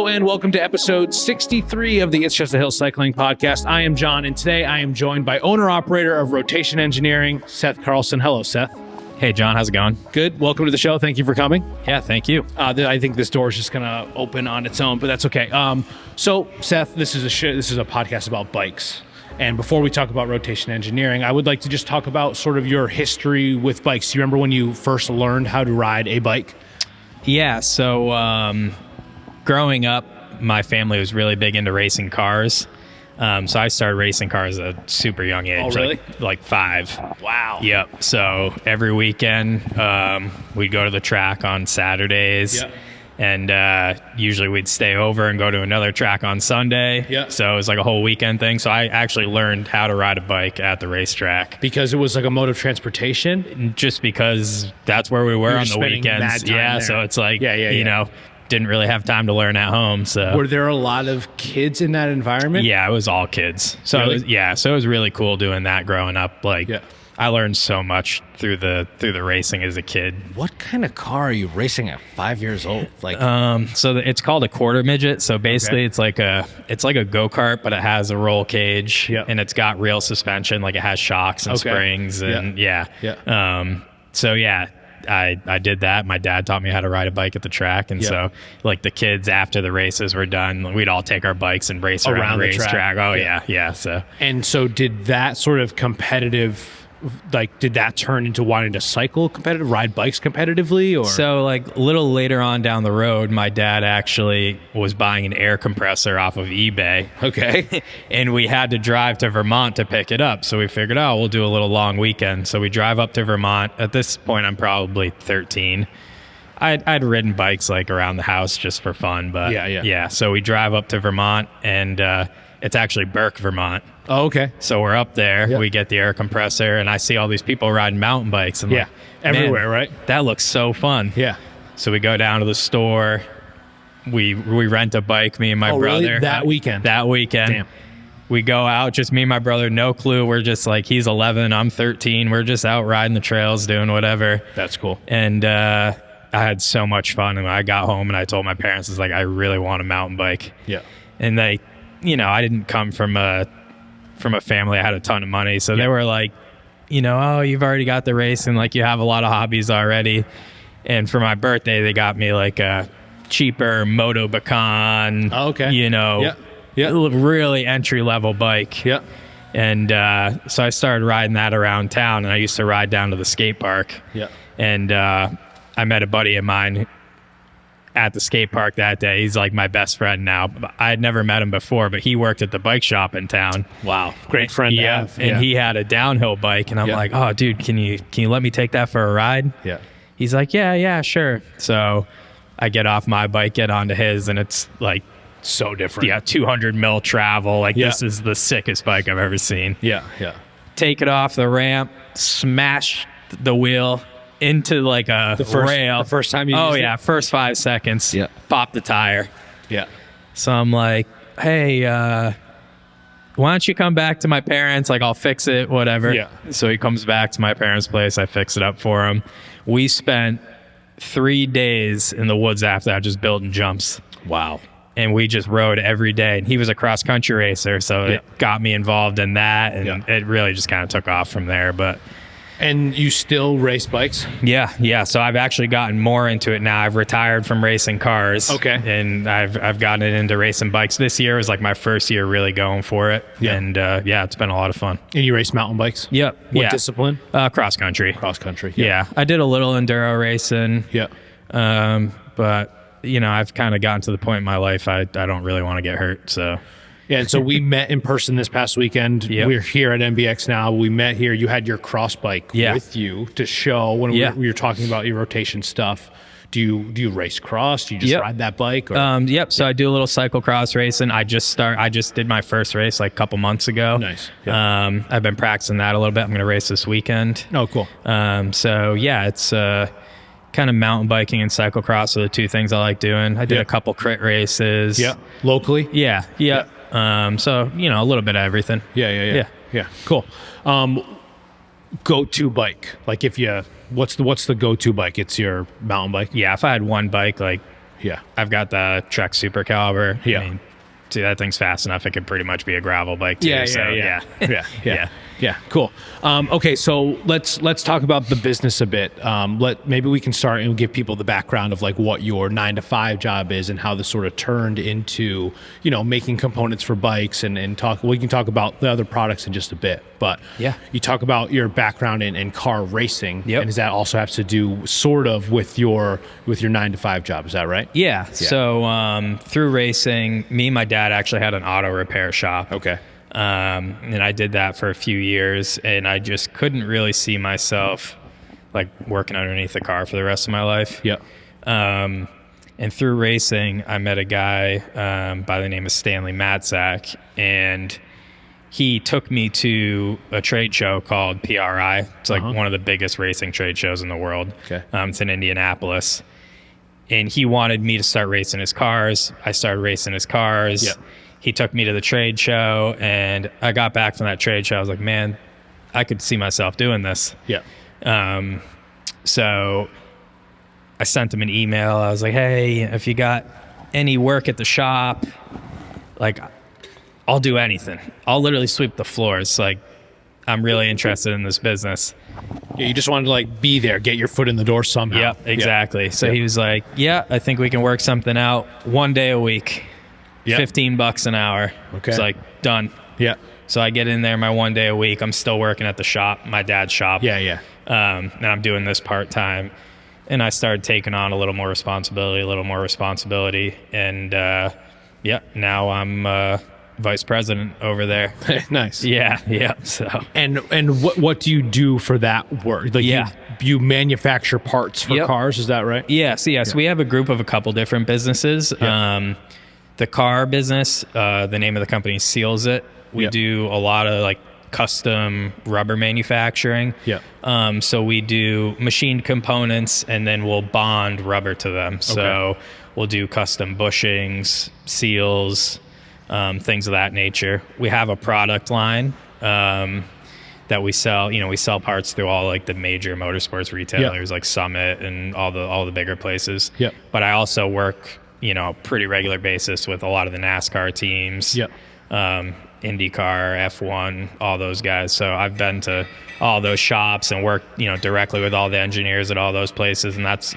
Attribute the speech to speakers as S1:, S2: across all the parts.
S1: Hello and welcome to episode 63 of the It's Just a Hill Cycling Podcast. I am John, and today I am joined by owner-operator of Rotation Engineering, Seth Carlson. Hello, Seth.
S2: Hey, John. How's it going?
S1: Good. Welcome to the show. Thank you for coming.
S2: Yeah, thank you.
S1: I think this door is just going to open on its own, but that's okay. So, Seth, this is a podcast about bikes. And before we talk about Rotation Engineering, I would like to just talk about sort of your history with bikes. Do you remember when you first learned how to ride a bike?
S2: Yeah, so growing up, my family was really big into racing cars. So I started racing cars at a super young age.
S1: Oh, really?
S2: Like 5.
S1: Wow.
S2: Yep. So every weekend, we'd go to the track on Saturdays.
S1: Yep.
S2: And usually we'd stay over and go to another track on Sunday.
S1: Yeah.
S2: So it was like a whole weekend thing. So I actually learned how to ride a bike at the racetrack.
S1: Because it was like a mode of transportation?
S2: Just because that's where we were on the weekends. Yeah.
S1: There.
S2: So it's like,
S1: you
S2: know, didn't really have time to learn at home. So
S1: were there a lot of kids in that environment?
S2: Yeah, it was all kids. So
S1: really?
S2: So it was really cool doing that growing up. I learned so much through the racing as a kid.
S1: What kind of car are you racing at 5 years old?
S2: It's called a quarter midget. So basically it's like a go-kart, but it has a roll cage.
S1: Yep.
S2: And it's got real suspension, like it has shocks and springs and I did that. My dad taught me how to ride a bike at the track. And so like the kids after the races were done, we'd all take our bikes and race around the racetrack. Oh yeah.
S1: So did that sort of competitive, did that turn into wanting to cycle competitive, ride bikes competitively? Or
S2: so like a little later on down the road, my dad actually was buying an air compressor off of eBay.
S1: Okay.
S2: And we had to drive to Vermont to pick it up. So we figured, we'll do a little long weekend. So we drive up to Vermont. At this point, I'm probably 13. I'd ridden bikes like around the house just for fun, but yeah. So we drive up to Vermont, and it's actually Burke, Vermont.
S1: Oh, okay.
S2: So we're up there.
S1: Yep.
S2: We get the air compressor, and I see all these people riding mountain bikes. And
S1: everywhere, right?
S2: That looks so fun.
S1: Yeah.
S2: So we go down to the store. We rent a bike, me and my brother.
S1: Really? That weekend?
S2: That weekend.
S1: Damn.
S2: We go out, just me and my brother, no clue. We're just like, he's 11, I'm 13. We're just out riding the trails, doing whatever.
S1: That's cool.
S2: And I had so much fun. And when I got home and I told my parents, I was like, I really want a mountain bike.
S1: Yeah.
S2: And they, I didn't come from a family that had a ton of money. So they were like, you've already got the racing, like you have a lot of hobbies already. And for my birthday, they got me like a cheaper Moto Bacan.
S1: Oh, okay.
S2: Really entry level bike.
S1: Yeah.
S2: And so I started riding that around town, and I used to ride down to the skate park.
S1: Yeah.
S2: And I met a buddy of mine at the skate park that day. He's like my best friend now. I had never met him before, but he worked at the bike shop in town.
S1: Wow. Great friend to have.
S2: And he had a downhill bike, and I'm like, oh dude, can you let me take that for a ride?
S1: Yeah.
S2: He's like, yeah, sure. So I get off my bike, get onto his, and it's like
S1: so different.
S2: Yeah, 200 mil travel. Like this is the sickest bike I've ever seen.
S1: Yeah.
S2: Take it off the ramp, smash the wheel into like a rail.
S1: The first time you used it?
S2: First 5 seconds.
S1: Yeah.
S2: Pop the tire.
S1: Yeah.
S2: So I'm like, hey, why don't you come back to my parents? Like, I'll fix it, whatever.
S1: Yeah.
S2: So he comes back to my parents' place. I fix it up for him. We spent 3 days in the woods after that just building jumps.
S1: Wow.
S2: And we just rode every day. And he was a cross-country racer, so it got me involved in that. And it really just kind of took off from there.
S1: And you still race bikes?
S2: Yeah. So I've actually gotten more into it now. I've retired from racing cars.
S1: Okay.
S2: And I've gotten into racing bikes. This year was like my first year really going for it.
S1: Yeah.
S2: And it's been a lot of fun.
S1: And you race mountain bikes?
S2: Yep.
S1: What discipline?
S2: Cross country.
S1: Cross country.
S2: Yeah. I did a little enduro racing.
S1: Yeah.
S2: But I've kind of gotten to the point in my life I don't really want to get hurt. So.
S1: Yeah, and so we met in person this past weekend.
S2: Yep.
S1: We're here at MBX now. We met here. You had your cross bike with you to show when we were talking about your rotation stuff. Do you race cross? Do you just ride that bike? Or?
S2: Yep. So I do a little cyclocross racing. I just did my first race like a couple months ago.
S1: Nice. Yeah.
S2: I've been practicing that a little bit. I'm going to race this weekend.
S1: Oh, cool.
S2: It's kind of mountain biking and cyclocross are the two things I like doing. I did a couple crit races.
S1: Yeah. Locally?
S2: Yeah. So, a little bit of everything.
S1: Yeah. Cool. Go-to bike. Like what's the go-to bike? It's your mountain bike?
S2: Yeah. If I had one bike, like
S1: Yeah.
S2: I've got the Trek Super Caliber.
S1: Yeah.
S2: I mean, dude, that thing's fast enough. It could pretty much be a gravel bike too.
S1: Yeah. Cool. Okay, so let's talk about the business a bit. Maybe we can start and give people the background of like what your 9-to-5 job is and how this sort of turned into, making components for bikes and talk. We can talk about the other products in just a bit. But you talk about your background in car racing, and does that also have to do sort of with your 9-to-5 job? Is that right?
S2: Yeah. So through racing, me and my dad actually had an auto repair shop.
S1: Okay.
S2: And I did that for a few years, and I just couldn't really see myself like working underneath the car for the rest of my life.
S1: Yeah.
S2: And through racing, I met a guy by the name of Stanley Matsack, and he took me to a trade show called PRI. It's like one of the biggest racing trade shows in the world.
S1: Okay.
S2: It's in Indianapolis. And he wanted me to start racing his cars. I started racing his cars.
S1: Yeah.
S2: He took me to the trade show, and I got back from that trade show. I was like, man, I could see myself doing this.
S1: Yeah.
S2: So I sent him an email. I was like, hey, if you got any work at the shop, like, I'll do anything. I'll literally sweep the floors. Like, I'm really interested in this business.
S1: Yeah, you just wanted to like be there, get your foot in the door somehow.
S2: Yep, exactly. So he was like, yeah, I think we can work something out 1 day a week.
S1: Yep.
S2: $15 an hour.
S1: Okay.
S2: It's like, done.
S1: Yeah.
S2: So I get in there my 1 day a week. I'm still working at the shop, my dad's shop.
S1: Yeah.
S2: And I'm doing this part-time. And I started taking on a little more responsibility. And now I'm vice president over there.
S1: Nice.
S2: Yeah. So.
S1: And what do you do for that work? Like you manufacture parts for cars, is that right?
S2: Yeah. So we have a group of a couple different businesses.
S1: Yeah.
S2: The car business, the name of the company is Seals It. We do a lot of like custom rubber manufacturing.
S1: Yeah.
S2: So we do machined components, and then we'll bond rubber to them. So we'll do custom bushings, seals, things of that nature. We have a product line that we sell. We sell parts through all like the major motorsports retailers like Summit and all the bigger places.
S1: Yeah.
S2: But I also work pretty regular basis with a lot of the NASCAR teams, IndyCar, F1, all those guys. So I've been to all those shops and worked, directly with all the engineers at all those places. And that's,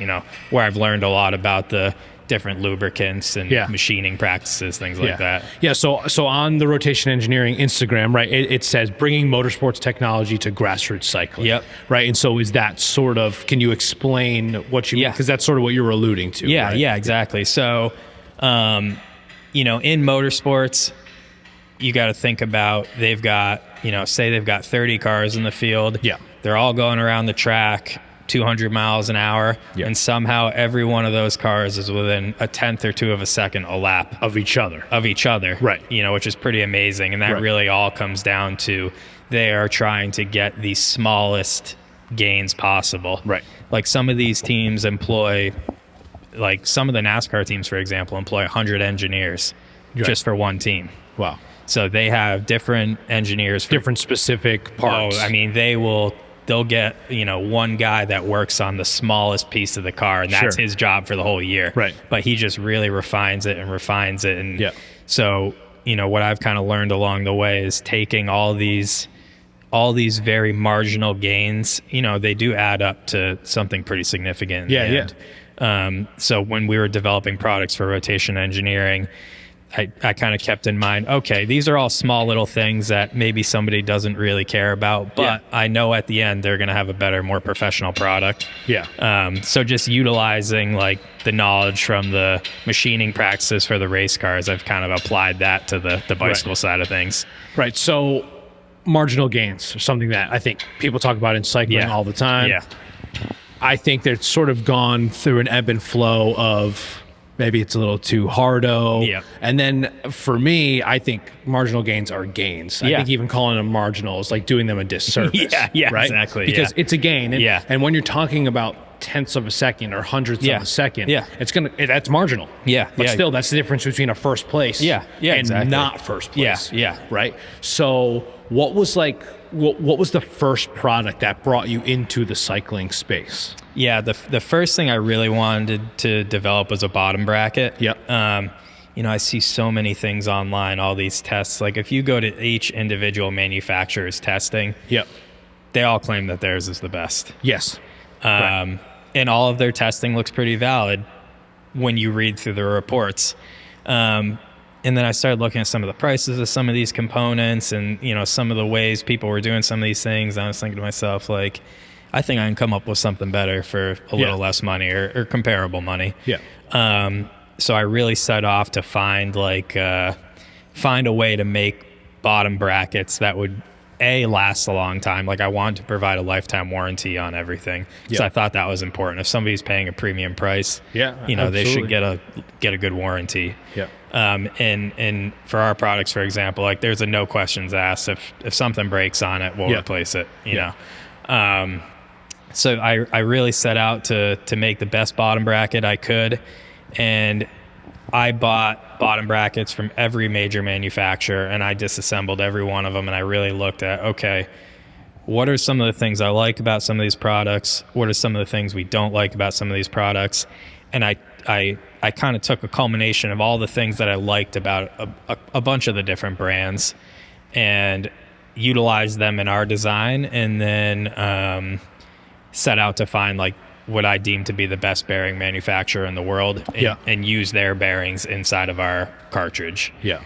S2: where I've learned a lot about the different lubricants and machining practices, things like that. Yeah.
S1: So on the Rotation Engineering Instagram, right, it says bringing motorsports technology to grassroots cycling.
S2: Yep.
S1: Right. And so is that sort of, can you explain what you, because that's sort of what you were alluding to.
S2: Yeah.
S1: Right?
S2: Yeah, exactly. So, in motorsports, you got to think about, they've got, say they've got 30 cars in the field.
S1: Yeah.
S2: They're all going around the track 200 miles an hour, and somehow every one of those cars is within a tenth or two of a second a lap
S1: of each other.
S2: Right. Which is pretty amazing. And that really all comes down to they are trying to get the smallest gains possible.
S1: Right.
S2: Like some of these teams employ, like some of the NASCAR teams, for example, employ 100 engineers just for one team.
S1: Wow.
S2: So they have different engineers for
S1: different specific parts.
S2: Oh, I mean, they'll get, one guy that works on the smallest piece of the car, and that's his job for the whole year.
S1: Right.
S2: But he just really refines it. And so, what I've kind of learned along the way is taking all these very marginal gains, they do add up to something pretty significant. So when we were developing products for Rotation Engineering, I kind of kept in mind, okay, these are all small little things that maybe somebody doesn't really care about, but I know at the end they're going to have a better, more professional product. So just utilizing like the knowledge from the machining practices for the race cars, I've kind of applied that to the bicycle side of things.
S1: Right. So marginal gains are something that I think people talk about in cycling all the time. I think they're sort of gone through an ebb and flow of maybe it's a little too hardo. And then for me, I think marginal gains are gains. I think even calling them marginal is like doing them a disservice. Right?
S2: Exactly.
S1: Because it's a gain. And when you're talking about tenths of a second or hundredths
S2: Yeah.
S1: of a second,
S2: Yeah.
S1: that's marginal.
S2: Yeah.
S1: But
S2: Yeah.
S1: still, that's the difference between a first place
S2: Yeah. Yeah,
S1: and
S2: exactly.
S1: not first place.
S2: Yeah.
S1: Right? So what was the first product that brought you into the cycling space?
S2: Yeah, the first thing I really wanted to develop was a bottom bracket.
S1: Yep.
S2: I see so many things online, all these tests. Like if you go to each individual manufacturer's testing,
S1: Yep.
S2: they all claim that theirs is the best.
S1: Yes. Right.
S2: And all of their testing looks pretty valid when you read through the reports. And then I started looking at some of the prices of some of these components and, some of the ways people were doing some of these things. And I was thinking to myself, like, I think I can come up with something better for a little less money or comparable money.
S1: Yeah.
S2: So I really set off to find a way to make bottom brackets that would last a long time. Like I wanted to provide a lifetime warranty on everything. So I thought that was important. If somebody's paying a premium price, they should get a good warranty.
S1: Yeah.
S2: And for our products, for example, like there's a no questions asked. If something breaks on it, we'll replace it. You know. So I really set out to make the best bottom bracket I could, and I bought bottom brackets from every major manufacturer, and I disassembled every one of them, and I really looked at, okay, what are some of the things I like about some of these products? What are some of the things we don't like about some of these products? And I kind of took a culmination of all the things that I liked about a bunch of the different brands and utilized them in our design, and then set out to find like what I deem to be the best bearing manufacturer in the world and use their bearings inside of our cartridge.
S1: Yeah.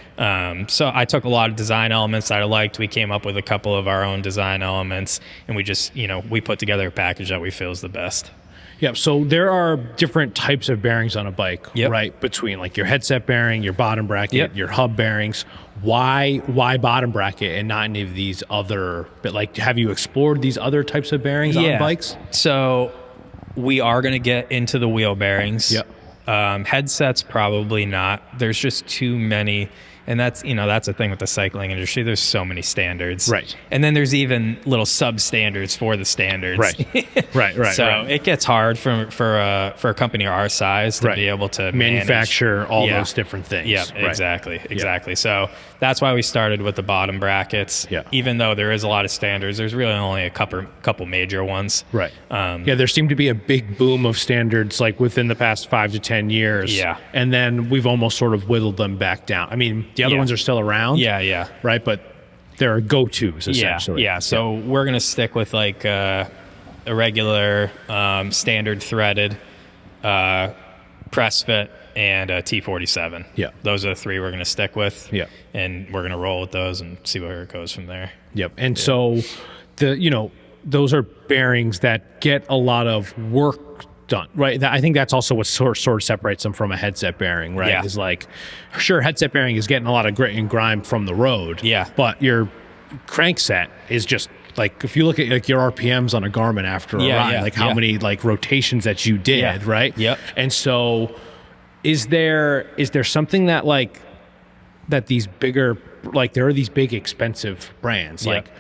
S2: So I took a lot of design elements that I liked. We came up with a couple of our own design elements, and we just, we put together a package that we feel is the best.
S1: Yeah, so there are different types of bearings on a bike, right? Between like your headset bearing, your bottom bracket, your hub bearings. Why bottom bracket and not any of these other? But like, have you explored these other types of bearings on bikes?
S2: So we are going to get into the wheel bearings.
S1: Yep.
S2: Headsets probably not. There's just too many. And that's the thing with the cycling industry. There's so many standards.
S1: Right.
S2: And then there's even little sub-standards for the standards.
S1: Right.
S2: So it gets hard for a company our size to be able to
S1: manufacture
S2: manage
S1: all those different things.
S2: Yeah, exactly. So that's why we started with the bottom brackets.
S1: Yeah.
S2: Even though there is a lot of standards, there's really only a couple major ones.
S1: Right. There seemed to be a big boom of standards like within the past 5 to 10 years.
S2: Yeah.
S1: And then we've almost sort of whittled them back down. I mean, the other ones are still around.
S2: Yeah.
S1: Right, but there are go-tos essentially.
S2: Yeah. So we're gonna stick with like a regular standard threaded press fit and a T47.
S1: Yeah.
S2: Those are the three we're gonna stick with.
S1: Yeah.
S2: And we're gonna roll with those and see where it goes from there.
S1: Yep. And so those are bearings that get a lot of work done, right? I think that's also what sort of separates them from a headset bearing, right?
S2: Yeah.
S1: Is like, sure, headset bearing is getting a lot of grit and grime from the road.
S2: Yeah.
S1: But your crankset is just like, if you look at like your RPMs on a Garmin after a ride, like how many like rotations that you did, right?
S2: Yep.
S1: And so is there something that like, that these bigger, like there are these big expensive brands like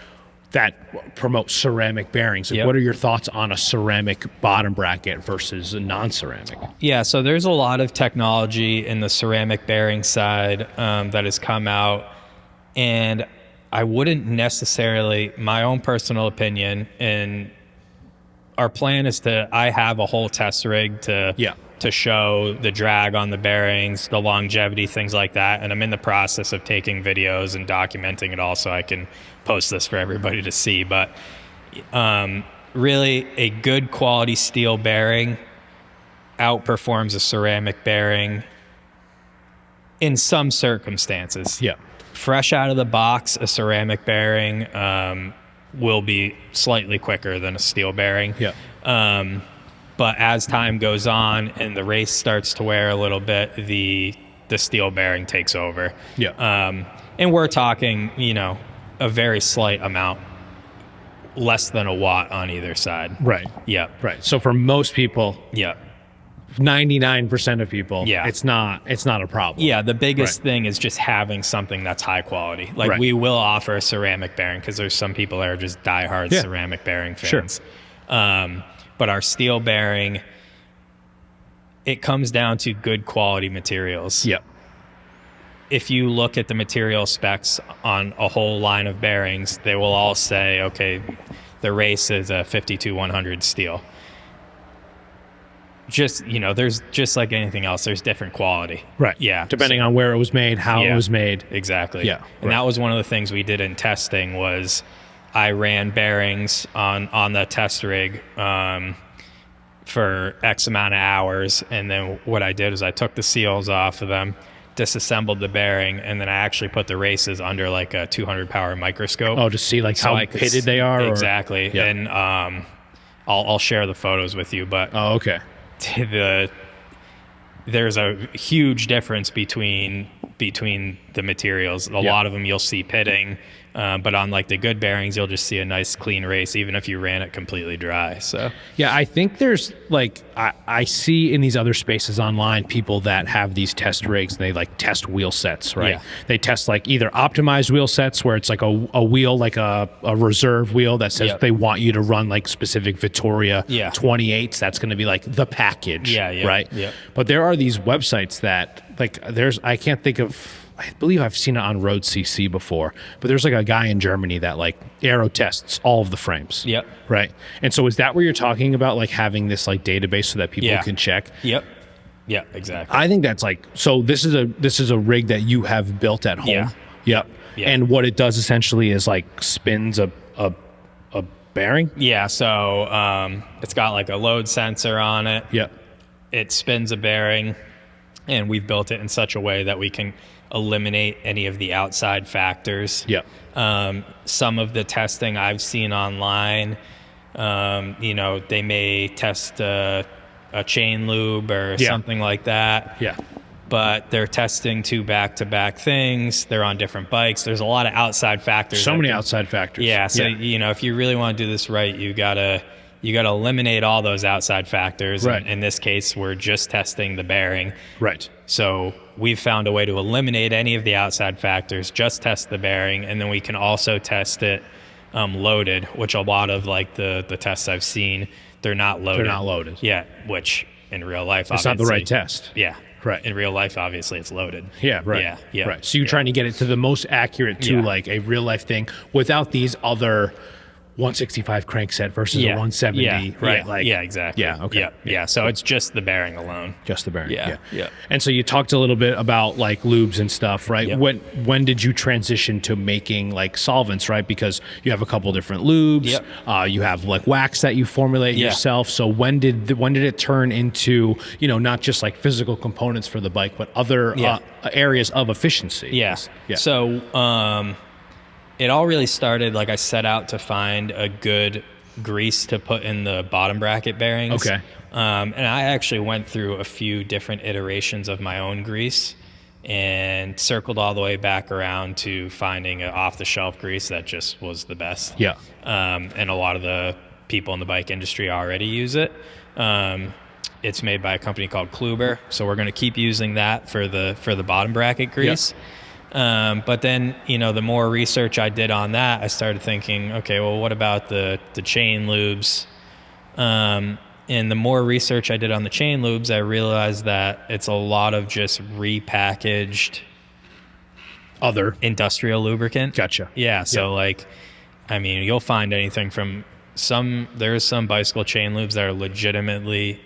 S1: that promote ceramic bearings. Like, what are your thoughts on a ceramic bottom bracket versus a non-ceramic?
S2: Yeah, so there's a lot of technology in the ceramic bearing side that has come out, and I wouldn't necessarily, my own personal opinion, and our plan is I have a whole test rig to show the drag on the bearings, the longevity, things like that. And I'm in the process of taking videos and documenting it all so I can post this for everybody to see. But really, a good quality steel bearing outperforms a ceramic bearing in some circumstances.
S1: Yeah.
S2: Fresh out of the box, a ceramic bearing will be slightly quicker than a steel bearing.
S1: Yeah.
S2: But as time goes on and the race starts to wear a little bit, the steel bearing takes over.
S1: Yeah.
S2: And we're talking, a very slight amount, less than a watt on either side.
S1: Right.
S2: Yeah.
S1: Right. So for most people, 99% of people, it's not a problem.
S2: Yeah, the biggest thing is just having something that's high quality. Like we will offer a ceramic bearing because there's some people that are just diehard ceramic bearing fans.
S1: Sure.
S2: But our steel bearing, it comes down to good quality materials.
S1: Yep.
S2: If you look at the material specs on a whole line of bearings, they will all say, okay, the race is a 52-100 steel. Just, there's just like anything else, there's different quality.
S1: Right.
S2: Yeah.
S1: Depending on where it was made, how it was made.
S2: Exactly.
S1: Yeah.
S2: And that was one of the things we did in testing was I ran bearings on the test rig for X amount of hours. And then what I did is I took the seals off of them, disassembled the bearing, and then I actually put the races under like a 200 power microscope.
S1: Oh, to see like how pitted they are?
S2: Exactly.
S1: Yeah.
S2: And I'll share the photos with you, but
S1: oh, okay.
S2: There's a huge difference between the materials. A lot of them you'll see pitting, but on like the good bearings, you'll just see a nice clean race, even if you ran it completely dry. So
S1: yeah, I think there's like I see in these other spaces online people that have these test rigs and they like test wheel sets, right?
S2: Yeah.
S1: They test like either optimized wheel sets where it's like a wheel, like a reserve wheel that says they want you to run like specific Vittoria 28s. That's going to be like the package, right? Yeah. But there are these websites that like I can't think of. I believe I've seen it on Road CC before, but there's like a guy in Germany that like aero tests all of the frames.
S2: Yep.
S1: Right. And so is that where you're talking about like having this like database so that people can check?
S2: Yep. Yeah, exactly.
S1: I think that's like, so this is a rig that you have built at home.
S2: Yeah.
S1: Yep.
S2: Yeah.
S1: And what it does essentially is like spins a bearing.
S2: Yeah. So it's got like a load sensor on it.
S1: Yep.
S2: It spins a bearing, and we've built it in such a way that we can eliminate any of the outside factors.
S1: Yep.
S2: Some of the testing I've seen online, they may test a chain lube or something like that.
S1: Yeah.
S2: But they're testing two back-to-back things. They're on different bikes. There's a lot of outside factors.
S1: So many outside factors.
S2: Yeah. So, if you really want to do this right, you gotta eliminate all those outside factors.
S1: Right.
S2: And in this case, we're just testing the bearing.
S1: Right.
S2: So we've found a way to eliminate any of the outside factors, just test the bearing, and then we can also test it loaded, which a lot of like the tests I've seen, they're not loaded.
S1: They're not loaded.
S2: Yeah, which in real life,
S1: it's not the right test.
S2: Yeah.
S1: Right.
S2: In real life, obviously, it's loaded.
S1: Yeah, right.
S2: Yeah, yeah.
S1: Right. So you're trying to get it to the most accurate to like a real life thing without these other 165 crankset versus a 170, right?
S2: Yeah, yeah, exactly.
S1: Yeah, okay.
S2: Yeah. So it's just the bearing alone.
S1: Just the bearing.
S2: Yeah.
S1: And so you talked a little bit about like lubes and stuff, right?
S2: Yep.
S1: When did you transition to making like solvents, right? Because you have a couple different lubes.
S2: Yep.
S1: You have like wax that you formulate yourself. So when did it turn into, not just like physical components for the bike, but other areas of efficiency?
S2: Yeah. So it all really started, like I set out to find a good grease to put in the bottom bracket bearings.
S1: Okay.
S2: And I actually went through a few different iterations of my own grease and circled all the way back around to finding an off-the-shelf grease that just was the best.
S1: Yeah.
S2: And a lot of the people in the bike industry already use it. It's made by a company called Kluber, so we're going to keep using that for the bottom bracket grease.
S1: Yeah.
S2: But then, the more research I did on that, I started thinking, okay, well, what about the chain lubes? And the more research I did on the chain lubes, I realized that it's a lot of just repackaged
S1: other
S2: industrial lubricant.
S1: Gotcha.
S2: Yeah. So you'll find anything from there's some bicycle chain lubes that are legitimately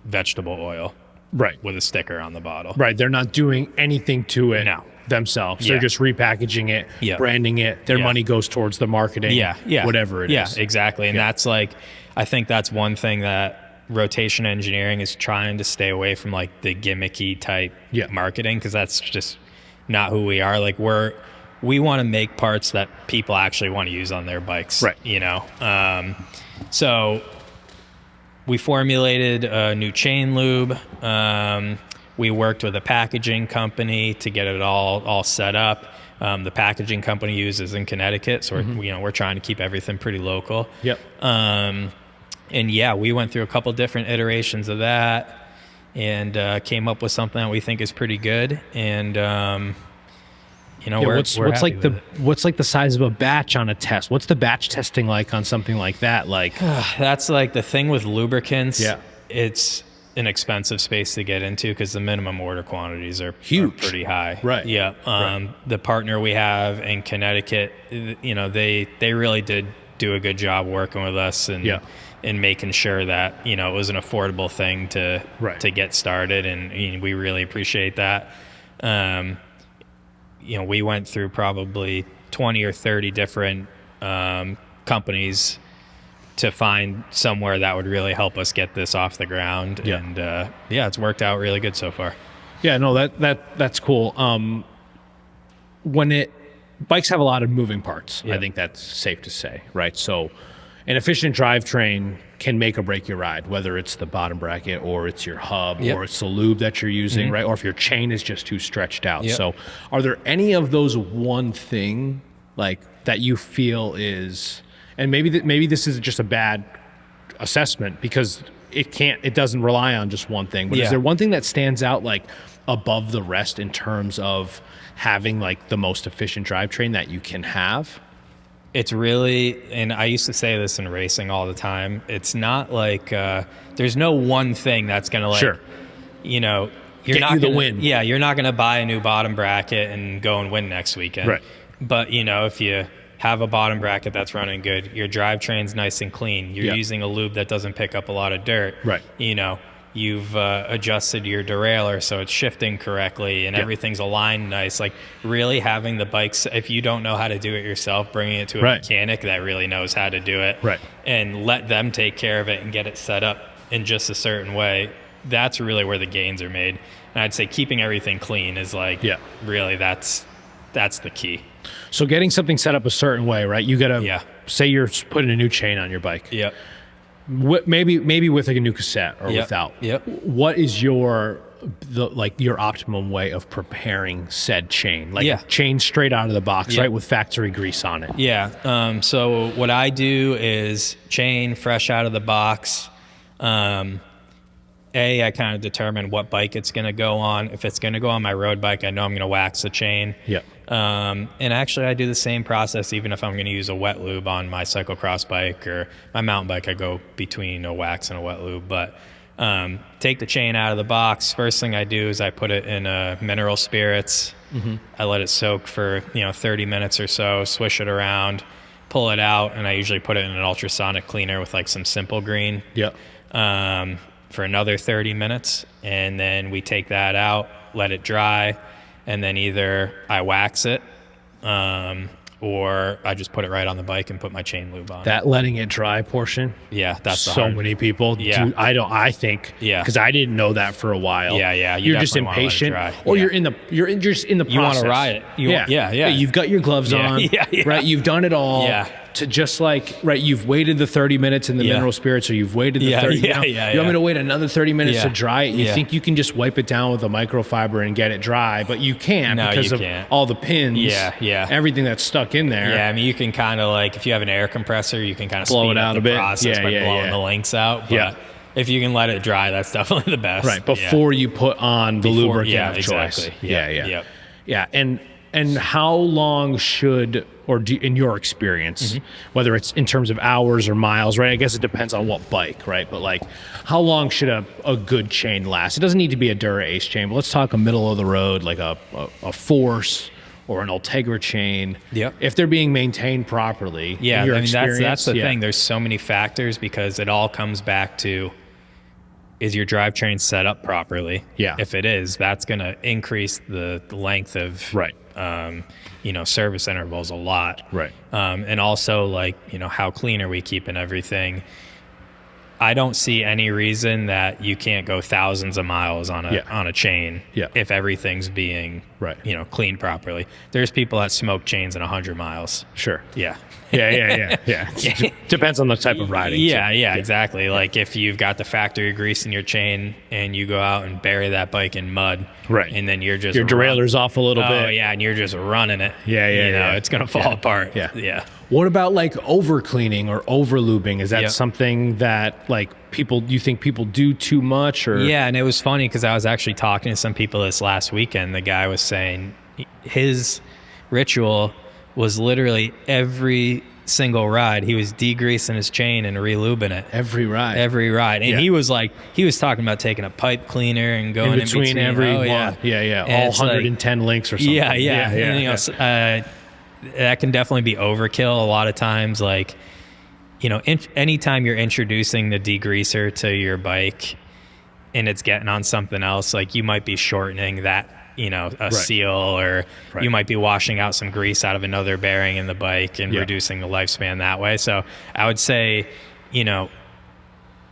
S2: vegetable oil.
S1: Right.
S2: With a sticker on the bottle.
S1: Right. They're not doing anything to it.
S2: No.
S1: Themselves. They're just repackaging it, branding it. Their money goes towards the marketing, whatever it is.
S2: Yeah, exactly. And that's like, I think that's one thing that rotation engineering is trying to stay away from, like the gimmicky type marketing, because that's just not who we are. Like we want to make parts that people actually want to use on their bikes,
S1: right?
S2: So we formulated a new chain lube. We worked with a packaging company to get it all set up. The packaging company uses in Connecticut, so we're trying to keep everything pretty local.
S1: Yep.
S2: And we went through a couple different iterations of that, and came up with something that we think is pretty good. And you know,
S1: Yeah,
S2: we're
S1: what's
S2: happy
S1: like
S2: with it.
S1: what's like the size of a batch on a test? What's the batch testing like on something like that? Like,
S2: That's like the thing with lubricants.
S1: Yeah.
S2: It's an expensive space to get into because the minimum order quantities are
S1: Huge.
S2: pretty high.
S1: Right.
S2: Yeah. The partner we have in Connecticut, you know, they really did do a good job working with us and making sure that, you know, it was an affordable thing to get started, and we really appreciate that. You know, we went through probably 20 or 30 different companies to find somewhere that would really help us get this off the ground.
S1: Yeah.
S2: And it's worked out really good so far.
S1: yeah, no, that's cool. Bikes have a lot of moving parts.
S2: Yeah.
S1: I think that's safe to say, right? So an efficient drivetrain can make or break your ride, whether it's the bottom bracket or it's your hub or it's the lube that you're using, right? Or if your chain is just too stretched out.
S2: Yep.
S1: So are there any of those one thing like that you feel is, and maybe this is just a bad assessment because it doesn't rely on just one thing, but is there one thing that stands out like above the rest in terms of having like the most efficient drivetrain that you can have?
S2: It's really, and I used to say this in racing all the time, it's not like there's no one thing that's going to like, you know,
S1: Get you the win.
S2: Yeah, you're not going to buy a new bottom bracket and go and win next weekend.
S1: Right.
S2: But, you know, if you have a bottom bracket that's running good, your drivetrain's nice and clean, you're using a lube that doesn't pick up a lot of dirt.
S1: Right.
S2: You know, you've adjusted your derailleur so it's shifting correctly and everything's aligned nice. Like really having the bikes, if you don't know how to do it yourself, bringing it to a mechanic that really knows how to do it and let them take care of it and get it set up in just a certain way. That's really where the gains are made. And I'd say keeping everything clean is like, really that's the key.
S1: So getting something set up a certain way, right? You got to say you're putting a new chain on your bike.
S2: Yep.
S1: Maybe with like a new cassette or without.
S2: Yep.
S1: What is your optimum way of preparing said chain? Like chain straight out of the box, right? With factory grease on it.
S2: Yeah. So what I do is chain fresh out of the box. I kind of determine what bike it's going to go on. If it's going to go on my road bike, I know I'm going to wax the chain.
S1: Yeah.
S2: And actually, I do the same process even if I'm going to use a wet lube on my cyclocross bike or my mountain bike. I go between a wax and a wet lube. But take the chain out of the box. First thing I do is I put it in mineral spirits. I let it soak for 30 minutes or so, swish it around, pull it out, and I usually put it in an ultrasonic cleaner with like some Simple Green. For another 30 minutes, and then we take that out, let it dry, and then either I wax it or I just put it right on the bike and put my chain lube on.
S1: That letting it dry portion.
S2: Yeah, that's
S1: so many people. Do, I think. Yeah. Because I didn't know that for a while.
S2: Yeah.
S1: You're just impatient, or you're just in the process.
S2: You want to ride it. Yeah.
S1: You've got your gloves on. Right. You've done it all.
S2: Yeah.
S1: To just like, right, you've waited the 30 minutes in the mineral spirits, or you've waited the 30 minutes. You want me to wait another 30 minutes to dry it? You think you can just wipe it down with a microfiber and get it dry, but you can't because of all the pins, everything that's stuck in there.
S2: Yeah, I mean, you can kind of like, if you have an air compressor, you can kind of
S1: blow
S2: speed
S1: it out
S2: up
S1: a
S2: the
S1: bit.
S2: process by blowing the links out. But if you can let it dry, that's definitely the best.
S1: Right, before you put on the lubricant of choice.
S2: Exactly.
S1: Yeah. And how long should, in your experience, whether it's in terms of hours or miles, right? I guess it depends on what bike, right? But like, how long should a good chain last? It doesn't need to be a Dura Ace chain, but let's talk a middle of the road, like a Force or an Ultegra chain. If they're being maintained properly.
S2: Yeah, I mean, that's the thing. There's so many factors because it all comes back to, is your drivetrain set up properly?
S1: Yeah.
S2: If it is, that's going to increase the length of service intervals a lot.
S1: Right.
S2: And also, like, how clean are we keeping everything? I don't see any reason that you can't go thousands of miles on a chain if everything's being cleaned properly. There's people that smoke chains in 100 miles.
S1: Sure.
S2: Yeah.
S1: Depends on the type of riding.
S2: Exactly. Like if you've got the factory grease in your chain and you go out and bury that bike in mud,
S1: right,
S2: and then you're just
S1: your derailleur's off a little bit.
S2: Oh yeah, and you're just running it. It's gonna fall apart.
S1: Yeah. What about like over cleaning or over lubing? Is that something that like you think people do too much? Or
S2: and it was funny because I was actually talking to some people this last weekend. The guy was saying ritual was literally every single ride he was degreasing his chain and re-lubing it.
S1: Every ride.
S2: And he was talking about taking a pipe cleaner and going in between
S1: every one.
S2: Yeah.
S1: All 110 links or something.
S2: Yeah. And, that can definitely be overkill a lot of times. Like, anytime you're introducing the degreaser to your bike and it's getting on something else, like you might be shortening that, seal, or you might be washing out some grease out of another bearing in the bike and reducing the lifespan that way. So I would say,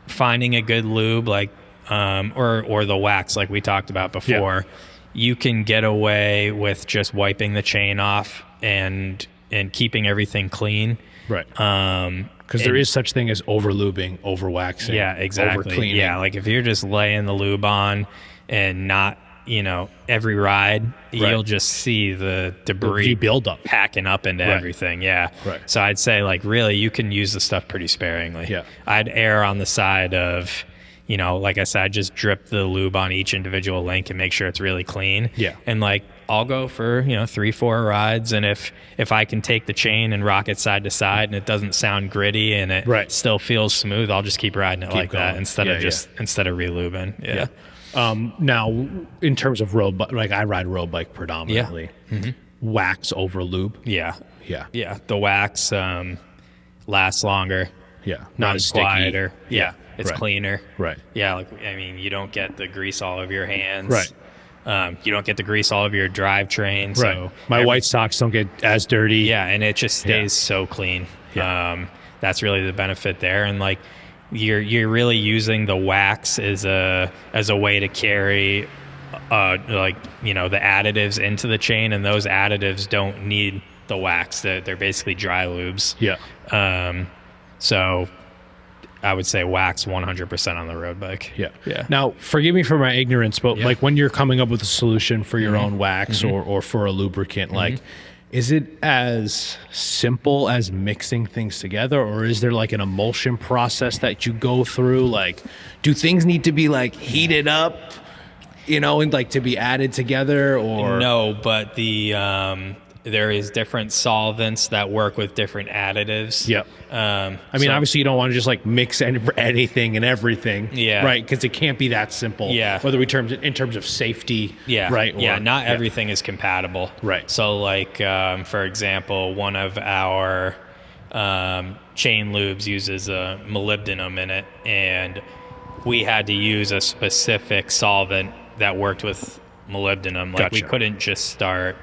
S2: finding a good lube, like, or the wax, like we talked about before, you can get away with just wiping the chain off and keeping everything clean.
S1: Right. Because there is such thing as over lubing, over waxing.
S2: Yeah, exactly.
S1: Over cleaning.
S2: Yeah, like if you're just laying the lube on and not, every ride, you'll just see the debris
S1: build up,
S2: packing up into everything. Yeah.
S1: Right.
S2: So I'd say, like, really, you can use the stuff pretty sparingly.
S1: Yeah.
S2: I'd err on the side of, like I said, I'd just drip the lube on each individual link and make sure it's really clean.
S1: Yeah.
S2: And like, I'll go for, 3-4 rides. And if I can take the chain and rock it side to side and it doesn't sound gritty and it still feels smooth, I'll just keep riding it like going. That instead of re-lubing. Yeah.
S1: Now, in terms of road bike, like I ride road bike predominantly.
S2: Yeah. Mm-hmm.
S1: Wax over lube.
S2: Yeah. The wax lasts longer.
S1: Yeah. Not as
S2: quieter.
S1: sticky.
S2: Yeah. It's cleaner.
S1: Right.
S2: Yeah. You don't get the grease all over your hands.
S1: Right.
S2: You don't get the grease all over your drivetrain.
S1: Right.
S2: So
S1: my white socks don't get as dirty.
S2: Yeah. And it just stays so clean.
S1: Yeah.
S2: That's really the benefit there. And like, you're really using the wax as a way to carry the additives into the chain, and those additives don't need the wax. They're basically dry lubes.
S1: Yeah.
S2: So I would say wax 100% on the road bike.
S1: Yeah. Now, forgive me for my ignorance, but like when you're coming up with a solution for your own wax or for a lubricant, like, is it as simple as mixing things together, or is there like an emulsion process that you go through? Like, do things need to be like heated up, and like to be added together, or
S2: no? But there is different solvents that work with different additives.
S1: Yep. Obviously you don't want to just like mix anything and everything.
S2: Yeah.
S1: Right. Because it can't be that simple.
S2: Yeah.
S1: Whether in terms of safety.
S2: Yeah.
S1: Right.
S2: Not everything is compatible.
S1: Right.
S2: So like, for example, one of our chain lubes uses a molybdenum in it, and we had to use a specific solvent that worked with molybdenum. Like, we couldn't just start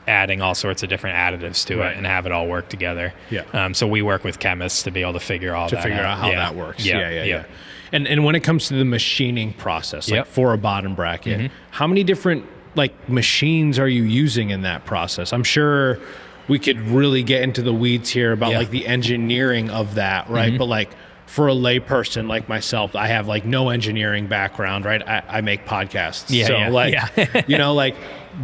S2: adding all sorts of different additives to it and have it all work together.
S1: Yeah.
S2: So we work with chemists to be able to figure out
S1: how that works.
S2: Yeah.
S1: And when it comes to the machining process, like for a bottom bracket, how many different like machines are you using in that process? I'm sure we could really get into the weeds here about like the engineering of that, right? But like, for a layperson like myself, I have like no engineering background, right? I make podcasts.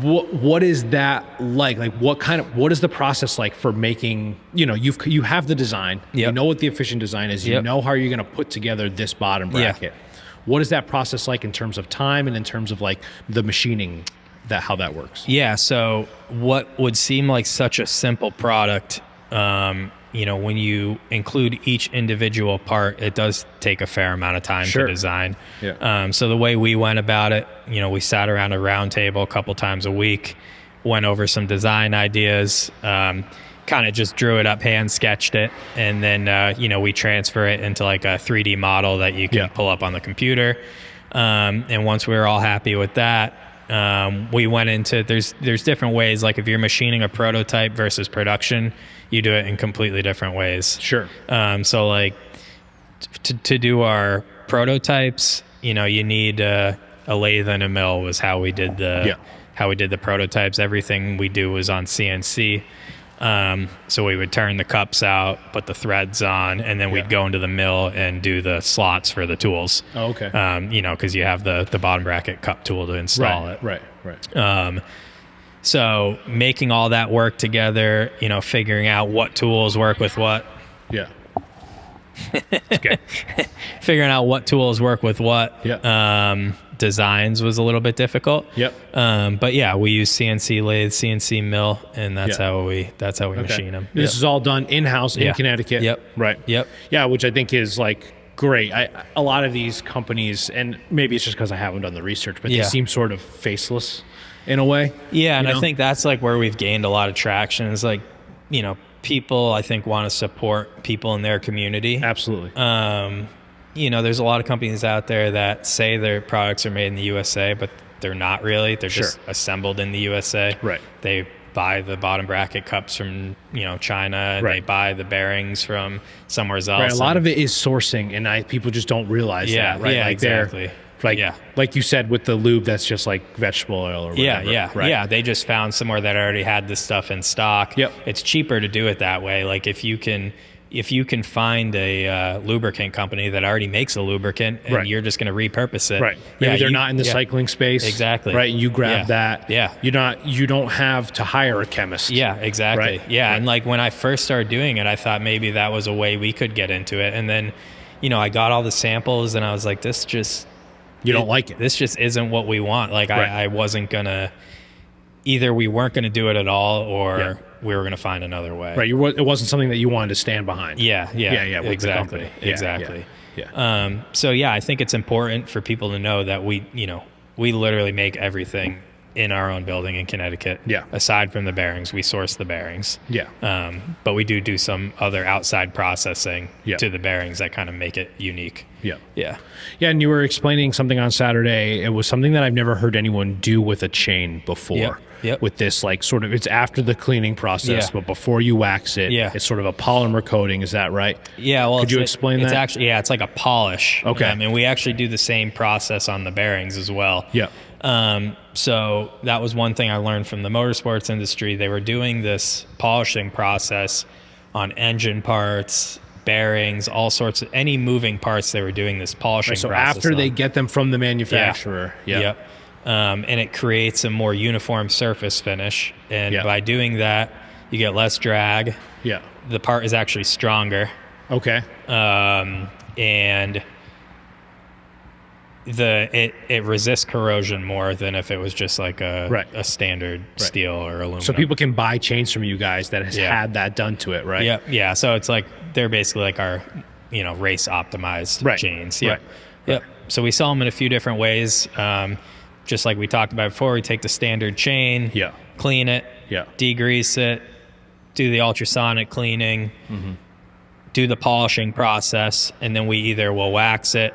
S1: What is that like? Like, what is the process like for making, you have the design, you know what the efficient design is, you know how you're going to put together this bottom bracket. What is that process like in terms of time and in terms of like the machining, how that works?
S2: Yeah. So what would seem like such a simple product, when you include each individual part, it does take a fair amount of time to design.
S1: Yeah.
S2: So the way we went about it, we sat around a round table a couple times a week, went over some design ideas, kind of just drew it up, hand sketched it, and then, we transfer it into like a 3D model that you can pull up on the computer. And once we were all happy with that, we went into, there's different ways. Like if you're machining a prototype versus production, you do it in completely different ways.
S1: Sure.
S2: So like to do our prototypes, you need a lathe and a mill was how we did the prototypes. Everything we do was on CNC. So we would turn the cups out, put the threads on, and then we'd go into the mill and do the slots for the tools.
S1: Oh, okay.
S2: Because you have the bottom bracket cup tool to install it.
S1: Right.
S2: So making all that work together, figuring out what tools work with what.
S1: Yeah.
S2: Okay. Figuring out what tools work with what.
S1: Yeah.
S2: designs was a little bit difficult.
S1: Yep.
S2: But yeah, we use CNC lathe, CNC mill, and that's how we machine them.
S1: This is all done in-house in Connecticut.
S2: Yep.
S1: Right.
S2: Yep.
S1: Yeah, which I think is like great. A lot of these companies, and maybe it's just because I haven't done the research, but they seem sort of faceless in a way.
S2: Yeah, and I think that's like where we've gained a lot of traction. Is like, you know, people I think want to support people in their community.
S1: Absolutely.
S2: You know, there's a lot of companies out there that say their products are made in the USA, but they're not really. They're just assembled in the USA.
S1: Right.
S2: They buy the bottom bracket cups from, you know, China, and they buy the bearings from somewhere else.
S1: Right. A lot of it is sourcing, and people just don't realize that. Right.
S2: Yeah,
S1: like
S2: exactly.
S1: Like you said with the lube, that's just like vegetable oil or whatever.
S2: Yeah. They just found somewhere that already had this stuff in stock.
S1: Yep.
S2: It's cheaper to do it that way. Like if you can find a lubricant company that already makes a lubricant and you're just going to repurpose it.
S1: Right. Maybe they're not in the cycling space.
S2: Exactly.
S1: Right. And you grab that.
S2: Yeah.
S1: You don't have to hire a chemist.
S2: Yeah, exactly.
S1: Right?
S2: Yeah. Right. And like when I first started doing it, I thought maybe that was a way we could get into it. And then, you know, I got all the samples and I was like, this just...
S1: You don't like it.
S2: This just isn't what we want. Like I wasn't going to... Either we weren't going to do it at all or we were going to find another way.
S1: Right. It wasn't something that you wanted to stand behind.
S2: Yeah. Exactly. So yeah, I think it's important for people to know that we literally make everything in our own building in Connecticut.
S1: Yeah.
S2: Aside from the bearings, we source the bearings.
S1: Yeah.
S2: But we do some other outside processing to the bearings that kind of make it unique.
S1: Yeah.
S2: Yeah.
S1: Yeah. And you were explaining something on Saturday. It was something that I've never heard anyone do with a chain before.
S2: Yep.
S1: With this, like, sort of, it's after the cleaning process, but before you wax it, it's sort of a polymer coating. Is that right?
S2: Yeah. Well,
S1: could you explain that?
S2: It's actually, it's like a polish.
S1: Okay.
S2: And we actually do the same process on the bearings as well.
S1: Yeah.
S2: So that was one thing I learned from the motorsports industry. They were doing this polishing process on engine parts, bearings, all sorts of any moving parts. They were doing this polishing
S1: so
S2: process.
S1: After they get them from the manufacturer.
S2: Yep. And it creates a more uniform surface finish. And by doing that, you get less drag.
S1: Yeah.
S2: The part is actually stronger.
S1: Okay.
S2: And it resists corrosion more than if it was just like a standard steel or aluminum.
S1: So people can buy chains from you guys that has had that done to it, right?
S2: Yeah. So it's like they're basically like our, race optimized chains. Yep. So we sell them in a few different ways. Just like we talked about before, we take the standard chain, clean it, degrease it, do the ultrasonic cleaning, do the polishing process, and then we either will wax it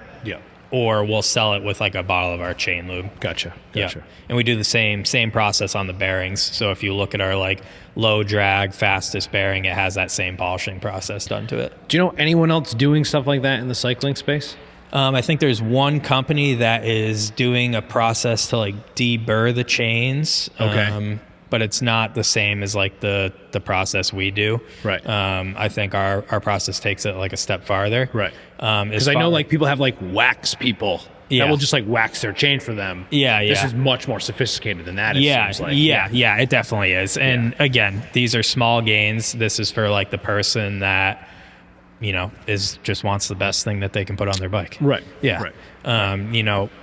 S2: or we'll sell it with like a bottle of our chain lube.
S1: Gotcha.
S2: Yeah. And we do the same process on the bearings. So if you look at our like low drag, fastest bearing, it has that same polishing process done to it.
S1: Do you know anyone else doing stuff like that in the cycling space?
S2: I think there's one company that is doing a process to like deburr the chains.
S1: Okay.
S2: But it's not the same as like the process we do.
S1: Right.
S2: I think our process takes it like a step farther.
S1: Right. Because I know like people have like wax people that will just like wax their chain for them.
S2: Yeah.
S1: This is much more sophisticated than that. It seems like.
S2: Yeah, it definitely is. And again, these are small gains. This is for like the person that, just wants the best thing that they can put on their bike.
S1: Right.
S2: Yeah.
S1: Right.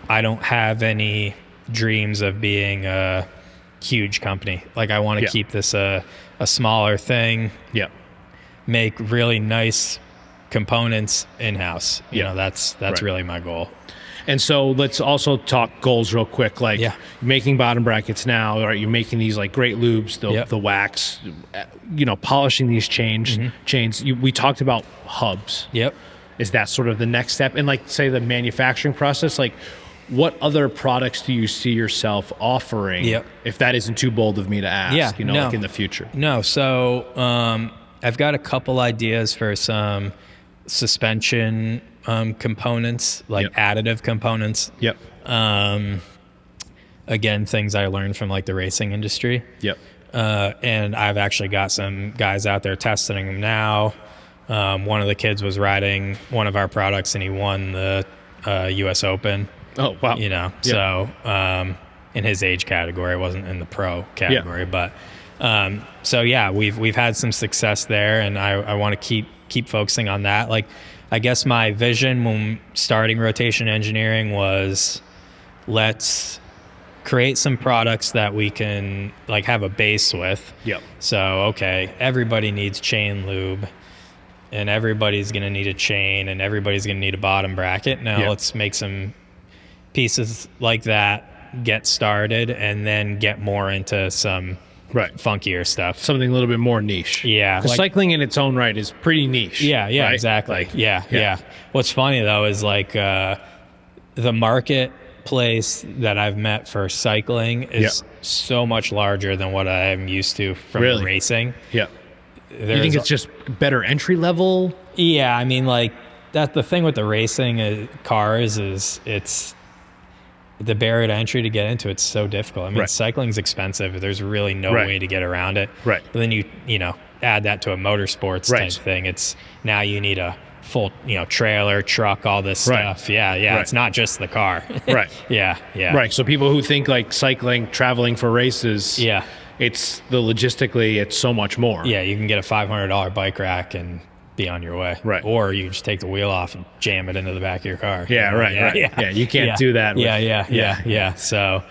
S2: I don't have any dreams of being a huge company. Like I want to keep this a smaller thing.
S1: Yeah.
S2: Make really nice components in-house. That's really my goal.
S1: And so let's also talk goals real quick. Like you're making bottom brackets now, right? You're making these like great lubes, the wax, polishing these chains. We talked about hubs.
S2: Yep.
S1: Is that sort of the next step? And like say the manufacturing process, like what other products do you see yourself offering? If that isn't too bold of me to ask, like in the future.
S2: No. So I've got a couple ideas for some suspension components, like additive components.
S1: Yep.
S2: Again, things I learned from like the racing industry.
S1: Yep.
S2: And I've actually got some guys out there testing them now. One of the kids was riding one of our products and he won the US Open.
S1: Oh, wow.
S2: So in his age category, wasn't in the pro category, but we've had some success there, and I want to keep focusing on that. Like, I guess my vision when starting rotation engineering was let's create some products that we can like have a base with.
S1: Yep.
S2: So, okay, everybody needs chain lube, and everybody's going to need a chain, and everybody's going to need a bottom bracket. Now let's make some pieces like that, get started, and then get more into some funkier stuff.
S1: Something a little bit more niche.
S2: Yeah.
S1: Because cycling in its own right is pretty niche.
S2: Yeah,
S1: right?
S2: exactly.
S1: Like,
S2: yeah. What's funny though is like the marketplace that I've met for cycling is so much larger than what I'm used to from racing.
S1: Yeah. You think it's just better entry level?
S2: Yeah, I mean, like that's the thing with the racing cars is it's the barrier to entry to get into it's so difficult. I mean, cycling's expensive. There's really no way to get around it.
S1: Right.
S2: But then you know add that to a motorsports type thing. It's now you need a full trailer, truck, all this stuff. Yeah. It's not just the car.
S1: Right.
S2: Yeah.
S1: Right. So people who think like cycling, traveling for races.
S2: Yeah.
S1: It's logistically, it's so much more.
S2: Yeah, you can get a $500 bike rack and be on your way.
S1: Right.
S2: Or you can just take the wheel off and jam it into the back of your car.
S1: Yeah, right. Yeah, you can't do that.
S2: Yeah. So,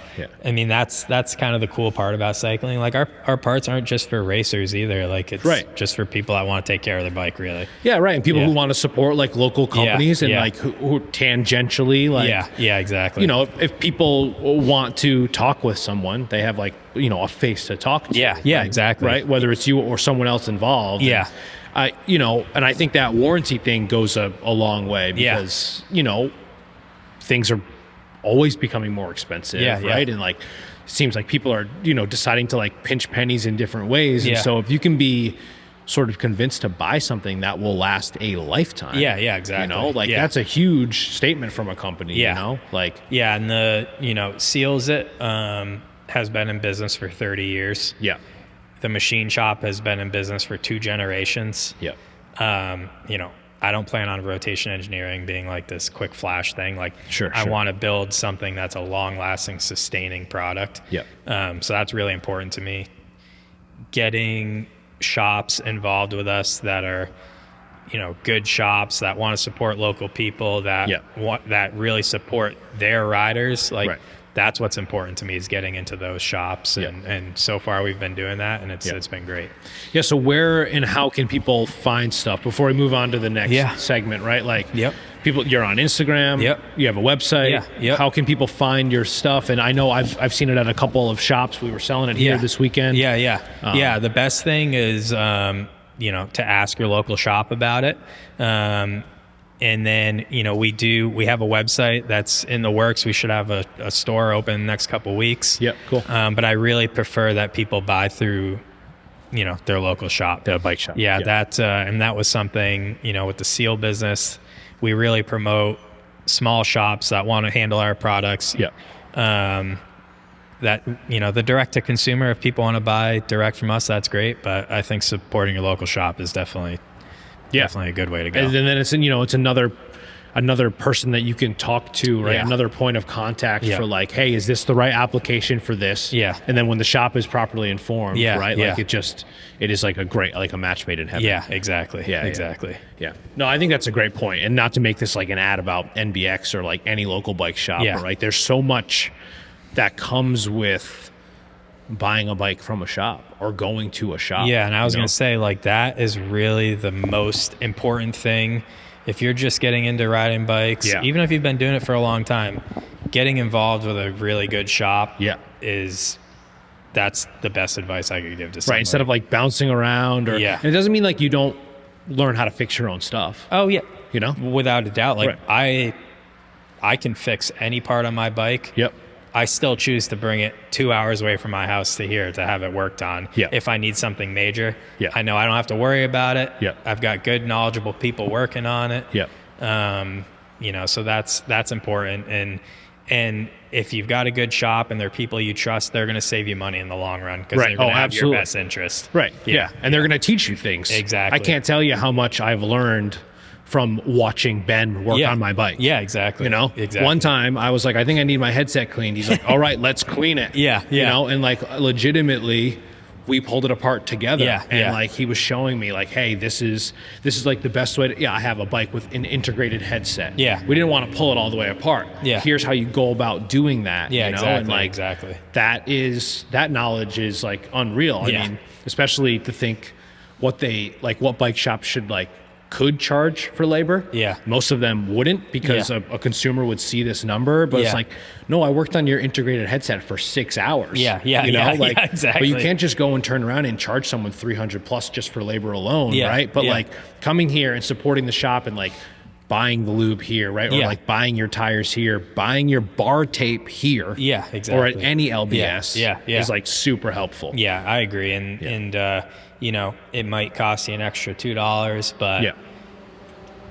S2: I mean, that's kind of the cool part about cycling. Like our parts aren't just for racers either. Like it's just for people that want to take care of their bike, really.
S1: Yeah, right. And people who want to support like local companies and like who tangentially like.
S2: Yeah, exactly.
S1: If people want to talk with someone, they have like, a face to talk to.
S2: Yeah, exactly.
S1: Right. Whether it's you or someone else involved.
S2: Yeah.
S1: And I think that warranty thing goes a long way because, things are always becoming more expensive, right? And like, it seems like people are, deciding to like pinch pennies in different ways. And so if you can be sort of convinced to buy something that will last a lifetime.
S2: Yeah, exactly.
S1: That's a huge statement from a company, and
S2: the, Seals It has been in business for 30 years.
S1: Yeah.
S2: The machine shop has been in business for 2 generations.
S1: Yep.
S2: I don't plan on rotation engineering being like this quick flash thing. Like, I want to build something that's a long-lasting, sustaining product.
S1: Yep.
S2: So that's really important to me. Getting shops involved with us that are, good shops that want to support local people that really support their riders. Like. That's what's important to me is getting into those shops. And so far we've been doing that and it's been great.
S1: Yeah. So where and how can people find stuff before we move on to the next segment, right? Like people, you're on Instagram, you have a website. How can people find your stuff? And I know I've seen it at a couple of shops. We were selling it here this weekend.
S2: The best thing is, to ask your local shop about it. And then, we have a website that's in the works. We should have a store open next couple weeks.
S1: Yep, cool.
S2: But I really prefer that people buy through, their local shop.
S1: The bike shop.
S2: Yeah, and that was something, with the seal business, we really promote small shops that want to handle our products.
S1: Yeah.
S2: That, the direct to consumer, if people want to buy direct from us, that's great. But I think supporting your local shop is definitely a good way to go.
S1: And then it's it's another person that you can talk to, right? Another point of contact for like, hey, is this the right application for this?
S2: Yeah.
S1: And then when the shop is properly informed, right?
S2: Yeah.
S1: Like it is like a match made in heaven.
S2: Yeah, exactly.
S1: Yeah,
S2: exactly.
S1: Yeah. No, I think that's a great point. And not to make this like an ad about NBX or like any local bike shop, right? There's so much that comes with buying a bike from a shop or going to a shop.
S2: Yeah, and I was going to say, like, that is really the most important thing. If you're just getting into riding bikes, even if you've been doing it for a long time, getting involved with a really good shop that's the best advice I could give to somebody.
S1: Right, instead of like bouncing around and it doesn't mean like you don't learn how to fix your own stuff.
S2: Oh, yeah.
S1: Without
S2: a doubt. Like I can fix any part on my bike.
S1: Yep.
S2: I still choose to bring it 2 hours away from my house to here to have it worked on. If I need something major, I know I don't have to worry about it. I've got good, knowledgeable people working on it. So that's important. And if you've got a good shop and they're people you trust, they're going to save you money in the long run because they're going to have your best interest.
S1: Right. Yeah. And they're going to teach you things.
S2: Exactly.
S1: I can't tell you how much I've learned from watching Ben work on my bike.
S2: Yeah, exactly. Exactly.
S1: One time I was like, I think I need my headset cleaned. He's like, all right, let's clean it.
S2: And
S1: like legitimately we pulled it apart together.
S2: Yeah,
S1: and
S2: yeah.
S1: like he was showing me like, hey, this is like the best way to, I have a bike with an integrated headset.
S2: Yeah.
S1: We didn't want to pull it all the way apart.
S2: Yeah.
S1: Here's how you go about doing that.
S2: Yeah,
S1: you know?
S2: exactly.
S1: And like
S2: Exactly.
S1: that knowledge is like unreal.
S2: Yeah.
S1: I mean, especially to think what bike shops could charge for labor.
S2: Yeah.
S1: Most of them wouldn't, because
S2: Yeah.
S1: a consumer would see this number, but it's
S2: Yeah.
S1: like, no, I worked on your integrated headset for 6 hours.
S2: Yeah, yeah,
S1: you know,
S2: yeah,
S1: like,
S2: yeah, exactly.
S1: But you can't just go and turn around and charge someone 300 plus just for labor alone,
S2: Yeah,
S1: right? But
S2: yeah.
S1: like coming here and supporting the shop and like buying the lube here, right? Or
S2: Yeah.
S1: like buying your tires here, buying your bar tape here.
S2: Yeah, exactly.
S1: Or at any LBS
S2: Yeah.
S1: is like super helpful.
S2: Yeah, I agree. And you know, it might cost you an extra $2, but
S1: Yeah.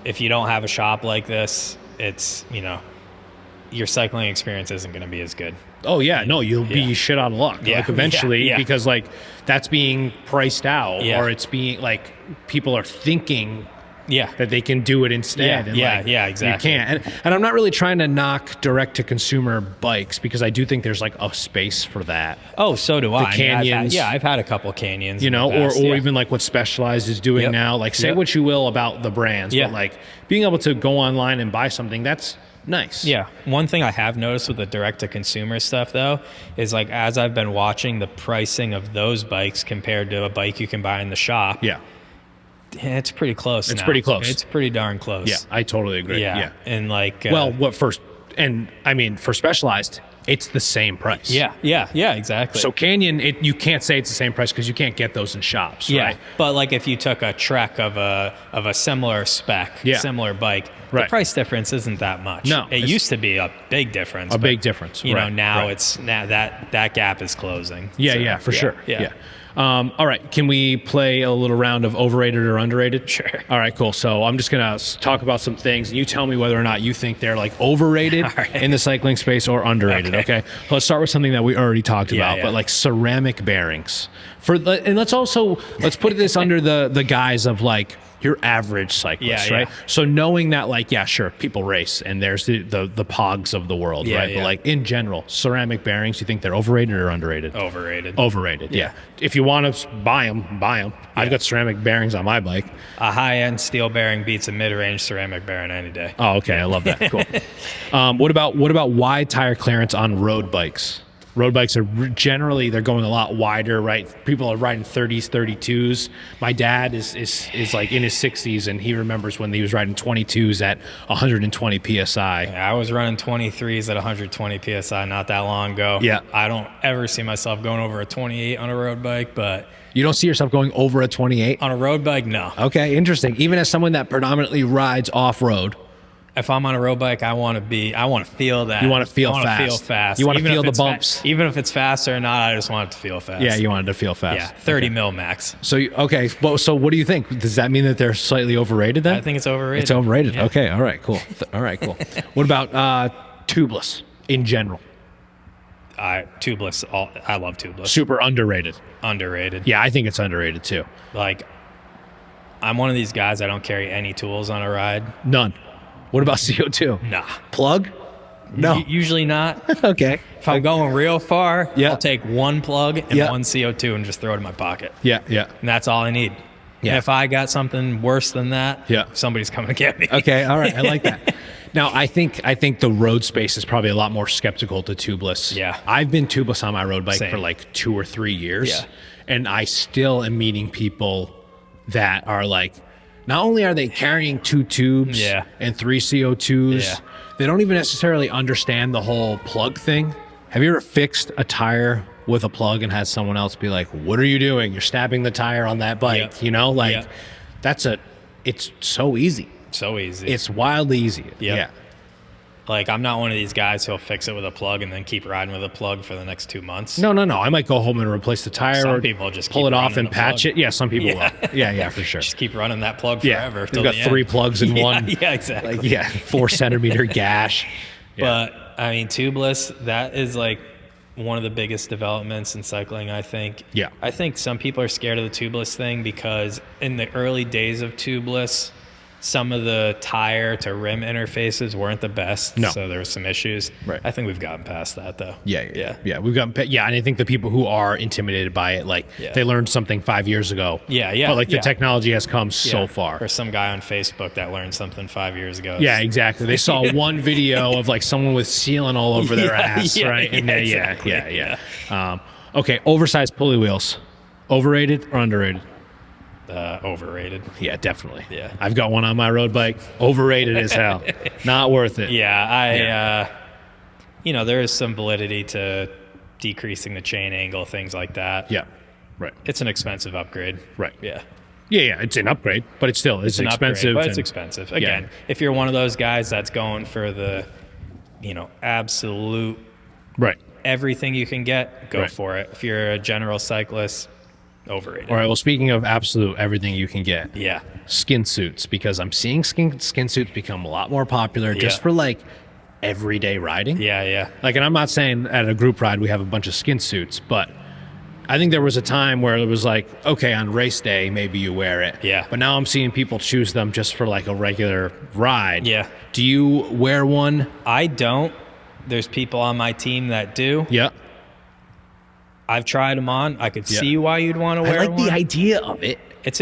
S2: if you don't have a shop like this, it's, you know, your cycling experience isn't going to be as good.
S1: Oh yeah, no, you'll be
S2: Yeah.
S1: shit out of luck.
S2: Yeah,
S1: Like eventually,
S2: yeah.
S1: because like that's being priced out,
S2: Yeah.
S1: or it's being like people are thinking
S2: Yeah.
S1: that they can do it instead.
S2: Yeah,
S1: and
S2: yeah,
S1: like,
S2: yeah, exactly.
S1: You can't. And I'm not really trying to knock direct to consumer bikes, because I do think there's like a space for that.
S2: Oh, so do I.
S1: Canyons.
S2: I've had a couple canyons.
S1: You
S2: in the
S1: know,
S2: past,
S1: or
S2: yeah.
S1: even like what Specialized is doing
S2: Yep.
S1: now. Like say
S2: Yep.
S1: what you will about the brands,
S2: Yeah.
S1: but like being able to go online and buy something, that's nice.
S2: Yeah. One thing I have noticed with the direct to consumer stuff though is like as I've been watching the pricing of those bikes compared to a bike you can buy in the shop.
S1: Yeah.
S2: It's pretty close.
S1: It's
S2: now.
S1: pretty close.
S2: It's pretty darn close.
S1: Yeah. I totally agree.
S2: Yeah.
S1: Yeah.
S2: And like
S1: Well, what first? And I mean, for Specialized, it's the same price.
S2: Yeah, exactly.
S1: So Canyon, you can't say it's the same price because you can't get those in shops,
S2: yeah,
S1: right?
S2: but like if you took a Trek of a similar spec,
S1: Yeah.
S2: similar bike,
S1: Right.
S2: the price difference isn't that much.
S1: No,
S2: it
S1: it's-
S2: used to be a big difference.
S1: A
S2: but,
S1: big difference.
S2: You know,
S1: right,
S2: now
S1: right.
S2: it's now that gap is closing.
S1: Yeah,
S2: So,
S1: yeah, for sure.
S2: Yeah.
S1: All right. Can we play a little round of overrated or underrated?
S2: Sure.
S1: All right, cool. So I'm just going to talk about some things, and you tell me whether or not you think they're like overrated
S2: right.
S1: in the cycling space or underrated. Okay. Let's start with something that we already talked about,
S2: yeah.
S1: but like ceramic bearings. And let's put this under the guise of like your average cyclist,
S2: Yeah,
S1: right?
S2: yeah.
S1: So knowing that, like, yeah, sure, people race, and there's the pogs of the world,
S2: Yeah,
S1: right?
S2: yeah.
S1: But like in general, ceramic bearings, you think they're overrated or underrated?
S2: Overrated.
S1: Overrated, yeah. If you want to buy them, buy them. I've got ceramic bearings on my bike.
S2: A high-end steel bearing beats a mid-range ceramic bearing any day.
S1: Oh, okay, I love that. Cool. What about wide tire clearance on road bikes? Road bikes are generally, they're going a lot wider, right? People are riding 30s, 32s. My dad is like in his 60s, and he remembers when he was riding 22s at 120 psi.
S2: Yeah, I was running 23s at 120 psi not that long ago.
S1: Yeah.
S2: I don't ever see myself going over a 28 on a road bike, but
S1: You don't see yourself going over a 28?
S2: on a road bike, no.
S1: Okay, interesting. Even as someone that predominantly rides off-road,
S2: If I'm on a road bike, I want to feel that.
S1: You wanna feel
S2: I wanna
S1: fast.
S2: feel fast.
S1: You wanna
S2: Even
S1: feel
S2: if
S1: the
S2: it's fa-
S1: bumps.
S2: even if it's fast or not, I just want it to feel fast.
S1: yeah, you wanted to feel fast.
S2: Yeah, 30 mil max.
S1: So, okay. Well, so what do you think? Does that mean that they're slightly overrated then?
S2: I think it's overrated.
S1: It's overrated.
S2: Yeah.
S1: Okay. All right. Cool. All right. Cool. What about tubeless in general?
S2: Tubeless. I love tubeless.
S1: Super underrated.
S2: Underrated.
S1: Yeah, I think it's underrated too.
S2: Like, I'm one of these guys. I don't carry any tools on a ride.
S1: None. What about CO2?
S2: Nah.
S1: Plug? No.
S2: Usually not.
S1: Okay.
S2: If I'm going real far,
S1: Yeah.
S2: I'll take one plug and
S1: Yeah.
S2: one CO2 and just throw it in my pocket.
S1: Yeah. Yeah.
S2: And that's all I need.
S1: Yeah.
S2: And if I got something worse than that,
S1: Yeah.
S2: somebody's coming to get me.
S1: Okay. All right. I like that. Now, I think the road space is probably a lot more skeptical to tubeless.
S2: Yeah.
S1: I've been tubeless on my road bike
S2: Same.
S1: for like 2 or 3 years.
S2: Yeah.
S1: And I still am meeting people that are like, not only are they carrying 2 tubes
S2: Yeah.
S1: and 3 CO2s,
S2: Yeah.
S1: they don't even necessarily understand the whole plug thing. Have you ever fixed a tire with a plug and had someone else be like, what are you doing? You're stabbing the tire on that bike.
S2: Yeah.
S1: You know, like
S2: Yeah.
S1: it's so easy.
S2: So easy.
S1: It's wildly easy.
S2: Yep.
S1: Yeah.
S2: Like, I'm not one of these guys who'll fix it with a plug and then keep riding with a plug for the next 2 months.
S1: No. I might go home and replace the tire
S2: Some
S1: or
S2: people just
S1: pull
S2: keep
S1: it off
S2: running
S1: and
S2: the
S1: patch
S2: plug.
S1: it. Yeah, some people
S2: Yeah.
S1: will. Yeah, for sure.
S2: Just keep running that plug
S1: Yeah.
S2: forever.
S1: You've
S2: till
S1: got
S2: the
S1: 3
S2: end.
S1: plugs in one.
S2: Yeah, exactly.
S1: Like, yeah, 4 centimeter gash. Yeah.
S2: But I mean, tubeless, that is like one of the biggest developments in cycling, I think.
S1: Yeah.
S2: I think some people are scared of the tubeless thing because in the early days of tubeless, Some of the tire to rim interfaces weren't the best,
S1: No.
S2: so there were some issues.
S1: Right.
S2: I think we've gotten past that, though.
S1: Yeah. We've got, and I think the people who are intimidated by it, like they learned something 5 years ago.
S2: Yeah.
S1: But like the technology has come so far.
S2: Or some guy on Facebook that learned something 5 years ago.
S1: Yeah, exactly. They saw one video of like someone with sealant all over their ass, right? And
S2: exactly.
S1: Okay, oversized pulley wheels, overrated or underrated?
S2: Overrated.
S1: Yeah, definitely.
S2: Yeah.
S1: I've got one on my road bike. Overrated as hell. Not worth it.
S2: Yeah, there is some validity to decreasing the chain angle, things like that.
S1: Yeah. Right.
S2: It's an expensive upgrade.
S1: Right.
S2: Yeah.
S1: Yeah, it's an upgrade, but it's
S2: An
S1: expensive.
S2: upgrade, but it's expensive. Again, if you're one of those guys that's going for the, absolute
S1: Right.
S2: everything you can get, go for it. If you're a general cyclist, overrated.
S1: All right, well, speaking of absolute everything you can get.
S2: Yeah.
S1: Skin suits, because I'm seeing skin suits become a lot more popular just for like everyday riding.
S2: Yeah.
S1: Like, and I'm not saying at a group ride we have a bunch of skin suits, but I think there was a time where it was like, okay, on race day, maybe you wear it.
S2: Yeah.
S1: But now I'm seeing people choose them just for like a regular ride.
S2: Yeah.
S1: Do you wear one?
S2: I don't. There's people on my team that do.
S1: Yeah.
S2: I've tried them on. I could see why you'd want to wear
S1: I like
S2: one.
S1: the idea of it.
S2: It's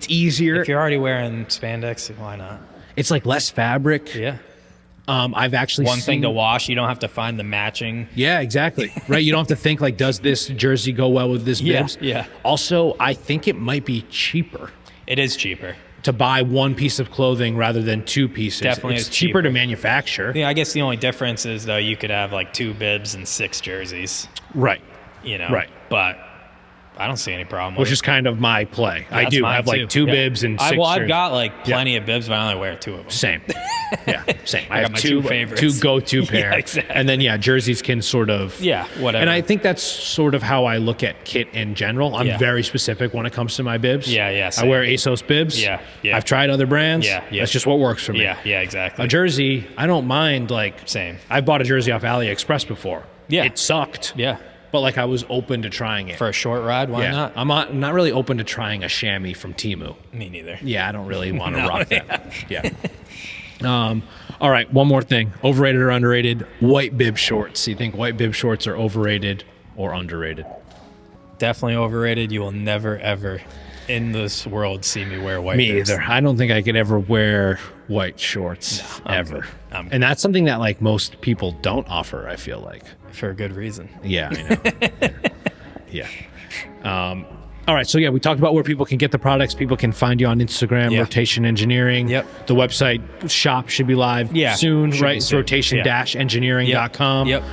S1: easier.
S2: If you're already wearing spandex, why not?
S1: It's like less fabric.
S2: Yeah.
S1: I've actually
S2: One
S1: seen
S2: thing to wash. You don't have to find the matching.
S1: Yeah, exactly. Right. You don't have to think like, does this jersey go well with this bibs?
S2: Yeah.
S1: Also, I think it might be cheaper
S2: It is cheaper.
S1: to buy one piece of clothing rather than two pieces.
S2: Definitely
S1: it's
S2: is
S1: cheaper to
S2: cheaper.
S1: manufacture.
S2: Yeah, I guess the only difference is, though, you could have like 2 bibs and 6 jerseys.
S1: Right.
S2: Right. But I don't see any problem with
S1: Which
S2: it.
S1: is kind of my play. I
S2: That's
S1: do
S2: mine
S1: have
S2: too.
S1: like 2 bibs and 6
S2: I've
S1: jerseys.
S2: got like plenty of bibs, but I only wear 2 of them.
S1: Same. Yeah, same. I
S2: got
S1: have
S2: my
S1: 2
S2: 2 favorites.
S1: 2 go-to pair.
S2: Yeah, exactly.
S1: And then, jerseys can sort of...
S2: Yeah, whatever.
S1: And I think that's sort of how I look at kit in general. I'm very specific when it comes to my bibs.
S2: Yeah,
S1: I
S2: same.
S1: wear ASOS bibs.
S2: Yeah.
S1: I've tried other brands.
S2: Yeah.
S1: That's just what works for me.
S2: Yeah, exactly.
S1: A jersey, I don't mind, like...
S2: Same.
S1: I bought a jersey off AliExpress before.
S2: Yeah.
S1: It sucked.
S2: Yeah.
S1: But, like, I was open to trying it.
S2: For a short ride, why not?
S1: I'm not really open to trying a chamois from Temu.
S2: Me neither.
S1: Yeah, I don't really want to rock that. Yeah. All right, one more thing. Overrated or underrated? White bib shorts. You think white bib shorts are overrated or underrated?
S2: Definitely overrated. You will never, ever in this world see me wear white
S1: Me
S2: bibs.
S1: either. I don't think I could ever wear white shorts ever.
S2: I'm
S1: And that's something that like most people don't offer, I feel like.
S2: For a good reason.
S1: Yeah, I know. Yeah. All right, so we talked about where people can get the products. People can find you on Instagram, Rotation Engineering.
S2: Yep.
S1: The website shop should be live soon,
S2: should
S1: right?
S2: be
S1: It's
S2: soon.
S1: rotation-engineering.com.
S2: Yep.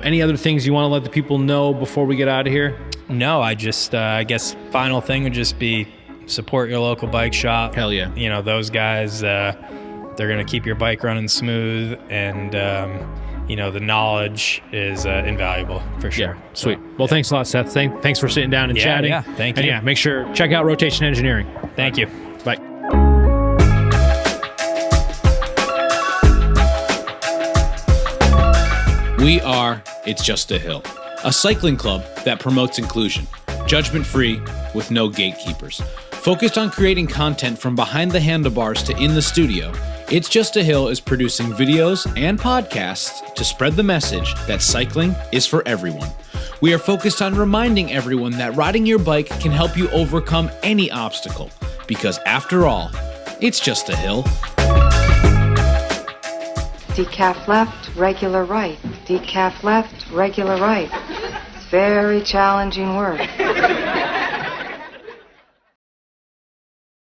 S1: Any other things you want to let the people know before we get out of here?
S2: No, I just, I guess final thing would just be support your local bike shop.
S1: Hell yeah.
S2: You know, those guys, they're going to keep your bike running smooth, and, the knowledge is invaluable for sure.
S1: Yeah, sweet. Well, thanks a lot, Seth. Thanks for sitting down and chatting.
S2: Yeah, thank you.
S1: And make sure, check out Rotation Engineering.
S2: Thank you.
S1: Bye. We are It's Just a Hill, a cycling club that promotes inclusion, judgment-free, with no gatekeepers. Focused on creating content from behind the handlebars to in the studio, It's Just a Hill is producing videos and podcasts to spread the message that cycling is for everyone. We are focused on reminding everyone that riding your bike can help you overcome any obstacle, because after all, it's just a hill.
S3: Decaf left, regular right. Decaf left, regular right. It's very challenging work.